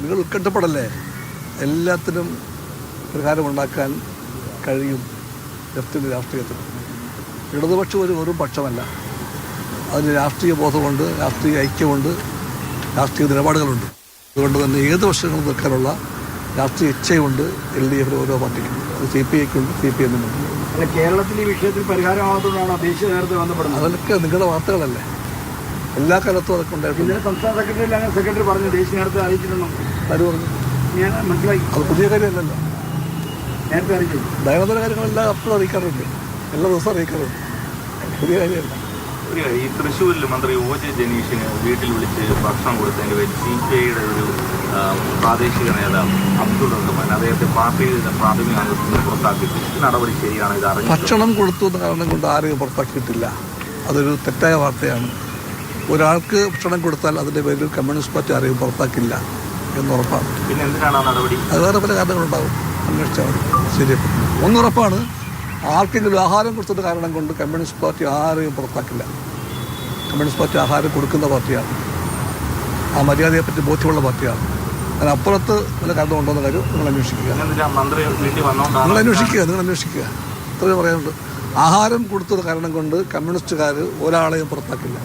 നിങ്ങൾ ഉത്കണ്ഠപ്പെടല്ലേ. എല്ലാത്തിനും പരിഹാരമുണ്ടാക്കാൻ കഴിയും ലെഫ്റ്റിൻ്റെ രാഷ്ട്രീയത്തിൽ. ഇടതുപക്ഷം ഒരു വെറും പക്ഷമല്ല. അതിന് രാഷ്ട്രീയ ബോധമുണ്ട്, രാഷ്ട്രീയ ഐക്യമുണ്ട്, രാഷ്ട്രീയ നിലപാടുകളുണ്ട്. അതുകൊണ്ട് തന്നെ ഏത് വർഷങ്ങളും നിൽക്കാനുള്ള രാഷ്ട്രീയ ഇച്ഛയുണ്ട് LDF ഓരോ പാർട്ടിക്കും. അത് CPIക്കുണ്ട്, CPM-നുണ്ട്. കേരളത്തിൽ ഈ വിഷയത്തിൽ പരിഹാരമാകുന്നതുകൊണ്ടാണ് ദേശീയ നേതൃത്വം ബന്ധപ്പെടുന്നത്. അതൊക്കെ നിങ്ങളുടെ വാർത്തകളല്ലേ. എല്ലാ കാലത്തും അതൊക്കെ ഉണ്ടായിട്ടുണ്ട്. സംസ്ഥാന സെക്രട്ടറി പറഞ്ഞു ദേശീയ നേതൃത്വം അറിയിച്ചിട്ടുണ്ടോ? ആര് പറഞ്ഞു? ഞാൻ മനസ്സിലാക്കി. അത് പുതിയ കാര്യമല്ലല്ലോ. നേരത്തെ അറിയിച്ചു. ദൈനംദിന കാര്യങ്ങളെല്ലാം അപ്പോഴും അറിയിക്കാറുണ്ട്, എല്ലാ ദിവസവും അറിയിക്കാറുണ്ട്. പുതിയ കാര്യമല്ല. ഈ തൃശ്ശൂരിൽ മന്ത്രി OJ ജനീഷിന് വീട്ടിൽ വിളിച്ച് ഭക്ഷണം കൊടുത്തതിൻ്റെ പേരിൽ CPIയുടെ ഒരു പ്രാദേശിക നേതാവ് അബ്ദുൾ റഹ്മാൻ അദ്ദേഹത്തെ പാർട്ടിയുടെ പ്രാഥമിക അംഗത്തിൽ നിന്ന് പുറത്താക്കിയിട്ട് നടപടി ശരിയാണ്? ഇത് അറിഞ്ഞു ഭക്ഷണം കൊടുത്തു എന്ന കാരണം കൊണ്ട് ആരെയും പുറത്താക്കിയിട്ടില്ല. അതൊരു തെറ്റായ വാർത്തയാണ്. ഒരാൾക്ക് ഭക്ഷണം കൊടുത്താൽ അതിൻ്റെ പേരിൽ കമ്മ്യൂണിസ്റ്റ് പാർട്ടി ആരെയും പുറത്താക്കില്ല എന്നുറപ്പാണ്. പിന്നെ എന്തിനാണ് ആ നടപടി? അത് വേറെ പല കാരണങ്ങളുണ്ടാകും, അന്വേഷിച്ചാൽ മതി. ശരി, ഒന്നുറപ്പാണ്, ആർക്കെങ്കിലും ആഹാരം കൊടുത്തത് കാരണം കൊണ്ട് കമ്മ്യൂണിസ്റ്റ് പാർട്ടി ആരെയും പുറത്താക്കില്ല. കമ്മ്യൂണിസ്റ്റ് പാർട്ടി ആഹാരം കൊടുക്കുന്ന പാർട്ടിയാണ്, ആ മര്യാദയെപ്പറ്റി ബോധ്യമുള്ള പാർട്ടിയാണ്. അതിനപ്പുറത്ത് വല്ല കാരണമുണ്ടോ എന്ന കാര്യം നിങ്ങൾ അന്വേഷിക്കുക. നിങ്ങൾ അന്വേഷിക്കുക. ഇത്രയും പറയാനുണ്ട്. ആഹാരം കൊടുത്തത് കാരണം കൊണ്ട് കമ്മ്യൂണിസ്റ്റുകാർ ഒരാളെയും പുറത്താക്കില്ല.